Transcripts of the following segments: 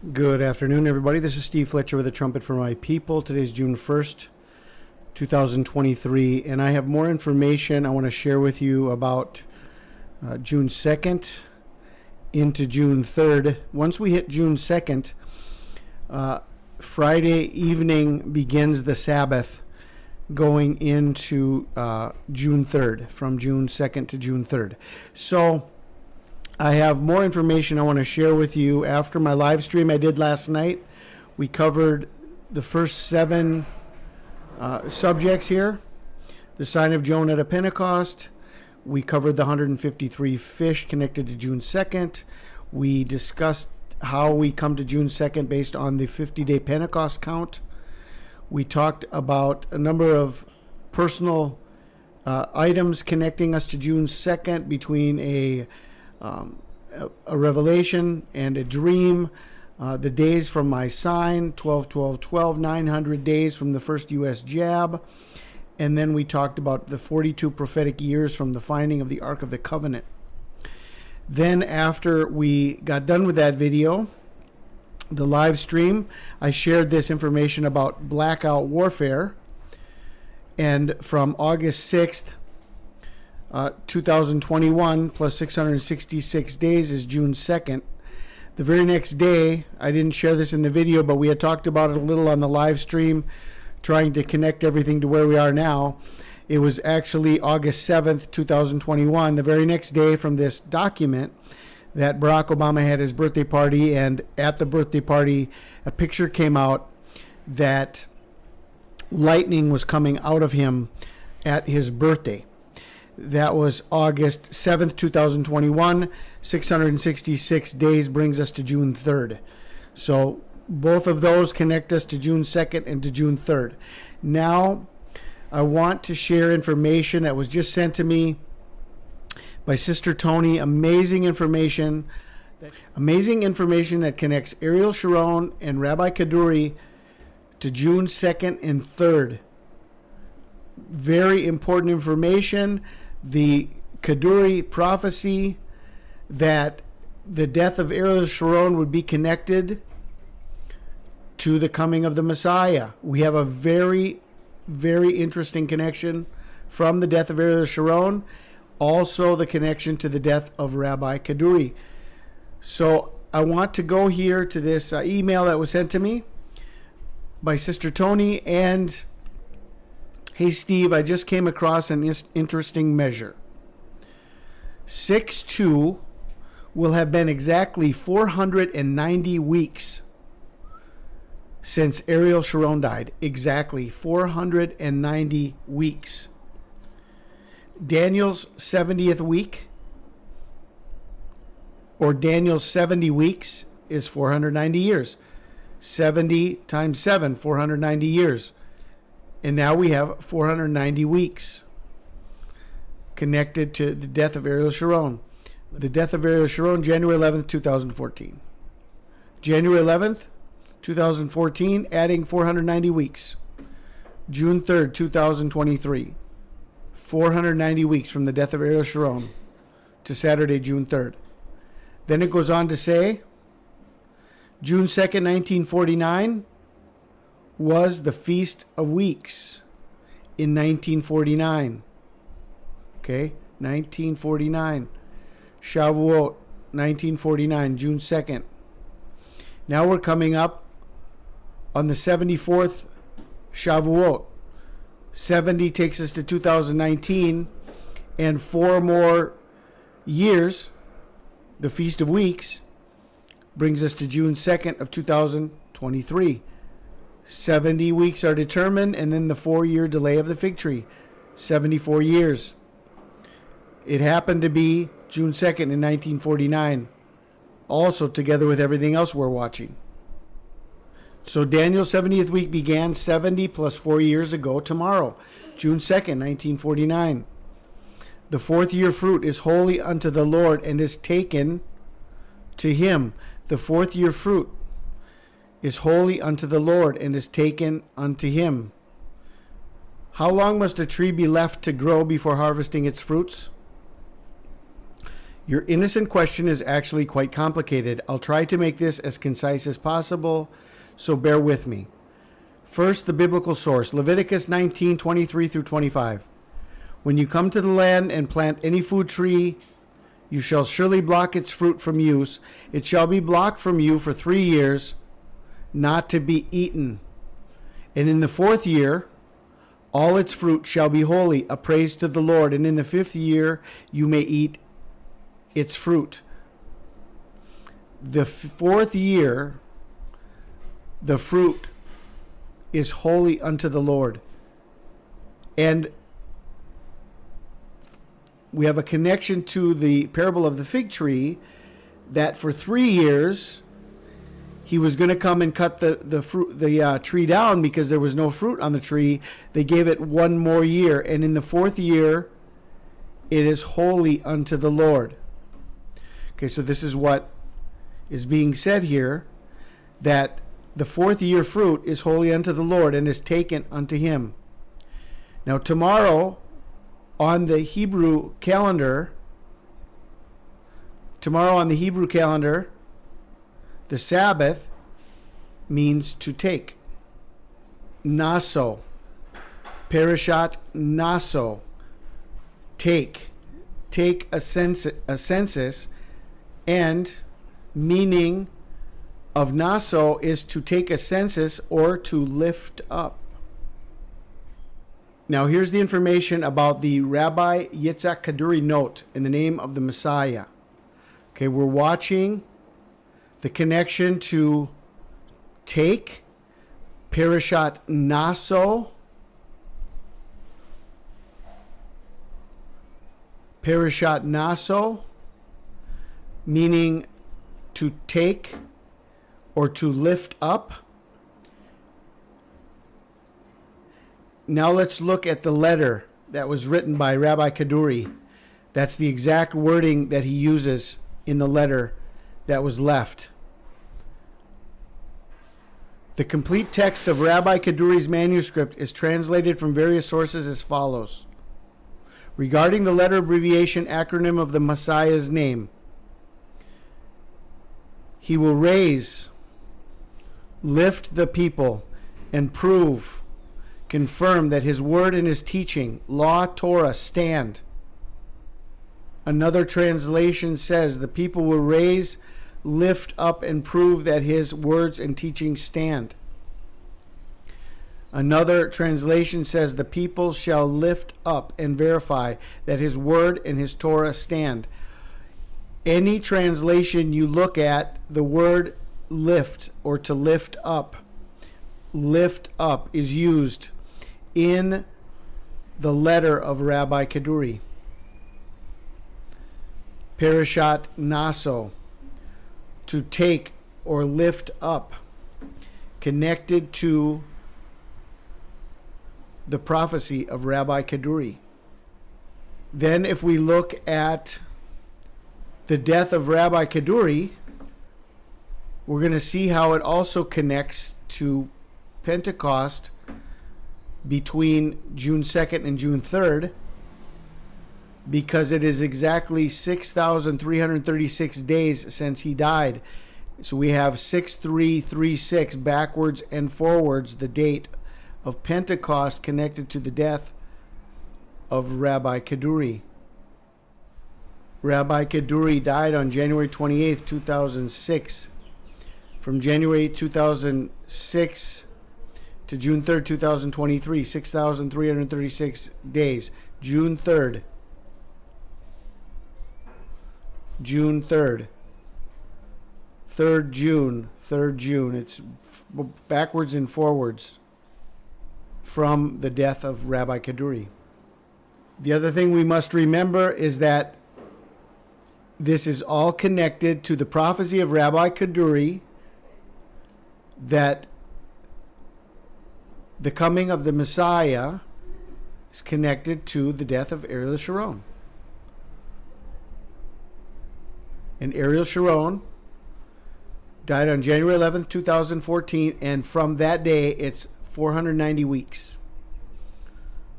Good afternoon, everybody. This is Steve Fletcher with a trumpet for my people. Today's June 1st, 2023, and I have more information I want to share with you about June 2nd into June 3rd. Once we hit June 2nd, Friday evening begins the Sabbath going into June 3rd, from June 2nd to June 3rd. So I have more information I want to share with you after my live stream I did last night. We covered the first 7 subjects here. The sign of Jonah at Pentecost. We covered the 153 fish connected to June 2nd. We discussed how we come to June 2nd based on the 50-day Pentecost count. We talked about a number of personal items connecting us to June 2nd between a revelation and a dream, the days from my sign, 12, 12, 12, 900 days from the first U.S. jab. And then we talked about the 42 prophetic years from the finding of the Ark of the Covenant. Then after we got done with that video, the live stream, I shared this information about blackout warfare. And from August 6th, 2021 plus 666 days is June 2nd. The very next day, I didn't share this in the video, but we had talked about it a little on the live stream, trying to connect everything to where we are now. It was actually August 7th, 2021, the very next day from this document, that Barack Obama had his birthday party, and at the birthday party, a picture came out that lightning was coming out of him at his birthday. That was August 7th, 2021. 666 days brings us to June 3rd. So both of those connect us to June 2nd and to June 3rd. Now, I want to share information that was just sent to me by Sister Tony. Amazing information that connects Ariel Sharon and Rabbi Kaduri to June 2nd and 3rd. Very important information. The Kaduri prophecy that the death of Ariel Sharon would be connected to the coming of the Messiah. We have a very, very interesting connection from the death of Ariel Sharon, also the connection to the death of Rabbi Kaduri. So I want to go here to this email that was sent to me by Sister Tony, and hey, Steve, I just came across an interesting measure. 6/2 will have been exactly 490 weeks since Ariel Sharon died. Exactly 490 weeks. Daniel's 70th week, or Daniel's 70 weeks, is 490 years. 70 times 7, 490 years. And now we have 490 weeks connected to the death of Ariel Sharon. The death of Ariel Sharon, January 11th, 2014. January 11th, 2014, adding 490 weeks. June 3rd, 2023. 490 weeks from the death of Ariel Sharon to Saturday, June 3rd. Then it goes on to say, June 2nd, 1949, was the Feast of Weeks in 1949. Okay, 1949. Shavuot, 1949, June 2nd. Now we're coming up on the 74th Shavuot. 70 takes us to 2019, and 4 more years, the Feast of Weeks, brings us to June 2nd of 2023. 70 weeks are determined, and then the 4-year delay of the fig tree. 74 years. It happened to be June 2nd in 1949. Also together with everything else we're watching. So Daniel's 70th week began 70 plus 4 years ago tomorrow, June 2nd, 1949. The 4th year fruit is holy unto the Lord and is taken to him. The 4th year fruit is holy unto the Lord and is taken unto him. How long must a tree be left to grow before harvesting its fruits? Your innocent question is actually quite complicated. I'll try to make this as concise as possible, so bear with me. First, the biblical source, Leviticus 19:23 through 25. When you come to the land and plant any food tree, you shall surely block its fruit from use. It shall be blocked from you for 3 years, not to be eaten. And in the 4th year, all its fruit shall be holy, a praise to the Lord. And in the 5th year, you may eat its fruit. The 4th year, the fruit is holy unto the Lord. And we have a connection to the parable of the fig tree, that for 3 years he was going to come and cut the tree down because there was no fruit on the tree. They gave it 1 more year, and in the 4th year it is holy unto the Lord. Okay, so this is what is being said here, that the 4th year fruit is holy unto the Lord and is taken unto him. Now tomorrow on the Hebrew calendar, the Sabbath means to take. NASSO. Parashat NASSO. Take. Take a census, and meaning of NASSO is to take a census or to lift up. Now here's the information about the Rabbi YITZAK Kaduri note in the name of the Messiah. Okay, we're watching the connection to take, Parashat NASSO, meaning to take or to lift up. Now let's look at the letter that was written by Rabbi Kaduri. That's the exact wording that he uses in the letter that was left. The complete text of Rabbi Kaduri's manuscript is translated from various sources as follows. Regarding the letter abbreviation acronym of the Messiah's name, he will raise, lift the people, and prove, confirm that his word and his teaching, law, Torah, stand. Another translation says the people will raise, lift up, and prove that his words and teaching stand. Another translation says the people shall lift up and verify that his word and his Torah stand. Any translation you look at, the word lift or to lift up is used in the letter of Rabbi Kaduri. Parashat NASSO, to take or lift up, connected to the prophecy of Rabbi Kaduri. Then if we look at the death of Rabbi Kaduri, we're going to see how it also connects to Pentecost between June 2nd and June 3rd, because it is exactly 6,336 days since he died. So we have 6336 backwards and forwards, the date of Pentecost connected to the death of Rabbi Kaduri. Rabbi Kaduri died on January 28th, 2006. From January 2006 to June 3rd, 2023, 6,336 days. June 3rd. June 3rd. 3rd June. It's backwards and forwards from the death of Rabbi Kaduri. The other thing we must remember is that this is all connected to the prophecy of Rabbi Kaduri, that the coming of the Messiah is connected to the death of Ariel Sharon. And Ariel Sharon died on January 11th, 2014, and from that day, it's 490 weeks.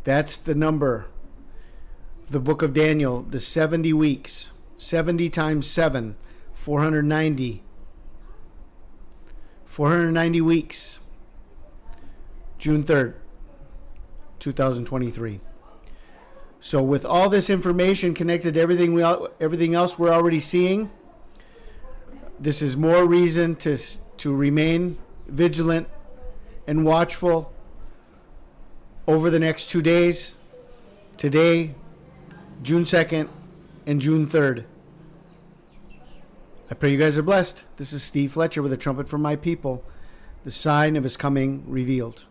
That's the number of the book of Daniel, the 70 weeks. 70 times 7, 490. 490 weeks. June 3rd, 2023. So with all this information connected to everything else we're already seeing, this is more reason to remain vigilant and watchful over the next 2 days. Today, June 2nd, and June 3rd. I pray you guys are blessed. This is Steve Fletcher with a trumpet from my people, the sign of his coming revealed.